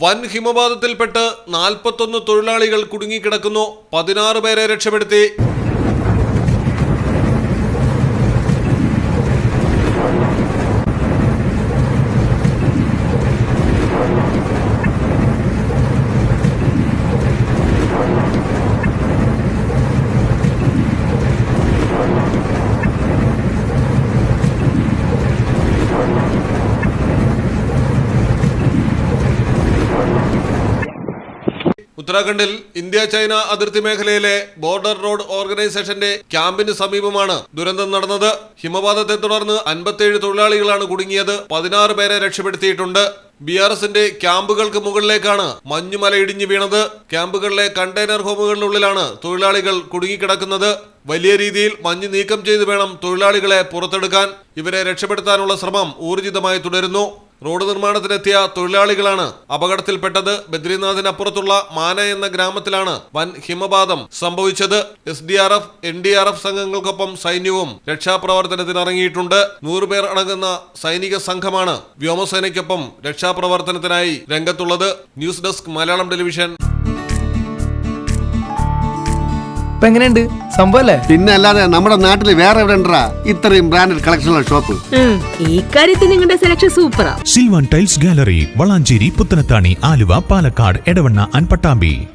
വൻ ഹിമപാതത്തിൽപ്പെട്ട് 41 തൊഴിലാളികൾ കുടുങ്ങിക്കിടക്കുന്നു. 16 പേരെ രക്ഷപ്പെടുത്തി. ഉത്തരാഖണ്ഡിൽ ഇന്ത്യ ചൈന അതിർത്തി മേഖലയിലെ ബോർഡർ റോഡ് ഓർഗനൈസേഷന്റെ ക്യാമ്പിന് സമീപമാണ് ദുരന്തം നടന്നത്. ഹിമപാതത്തെ തുടർന്ന് 57 തൊഴിലാളികളാണ് കുടുങ്ങിയത്. 16 പേരെ രക്ഷപ്പെടുത്തിയിട്ടുണ്ട്. BRSന്റെ ക്യാമ്പുകൾക്ക് മുകളിലേക്കാണ് മഞ്ഞുമല ഇടിഞ്ഞു വീണത്. ക്യാമ്പുകളിലെ കണ്ടെയ്നർ ഹോമുകളിനുള്ളിലാണ് തൊഴിലാളികൾ കുടുങ്ങിക്കിടക്കുന്നത്. വലിയ രീതിയിൽ മഞ്ഞ് നീക്കം ചെയ്തു വേണം തൊഴിലാളികളെ പുറത്തെടുക്കാൻ. ഇവരെ രക്ഷപ്പെടുത്താനുള്ള ശ്രമം ഊർജിതമായി തുടരുന്നു. റോഡ് നിർമ്മാണത്തിനെത്തിയ തൊഴിലാളികളാണ് അപകടത്തിൽപ്പെട്ടത്. ബദ്രിനാഥിനപ്പുറത്തുള്ള മാന എന്ന ഗ്രാമത്തിലാണ് വൻ ഹിമപാതം സംഭവിച്ചത്. SDRF, NDRF സംഘങ്ങൾക്കൊപ്പം സൈന്യവും രക്ഷാപ്രവർത്തനത്തിനിറങ്ങിയിട്ടുണ്ട്. 100 പേർ അടങ്ങുന്ന സൈനിക സംഘമാണ് വ്യോമസേനയ്ക്കൊപ്പം രക്ഷാപ്രവർത്തനത്തിനായി രംഗത്തുള്ളത്. News desk Malayalam television. എങ്ങനെയുണ്ട് സംഭവല്ലേ? പിന്നെ അല്ലാതെ നമ്മുടെ നാട്ടിൽ വേറെ എവിടെ ഉണ്ടാ ഇത്രയും ബ്രാൻഡഡ് കളക്ഷനുള്ള ഷോപ്പ്? ഈ കാര്യത്തിൽ നിങ്ങളുടെ സെലക്ഷൻ സൂപ്പറാ. Silvan tiles gallery, Valanchery, Puthanathani, Aluva, Palakkad, Edavanna and Pattambi.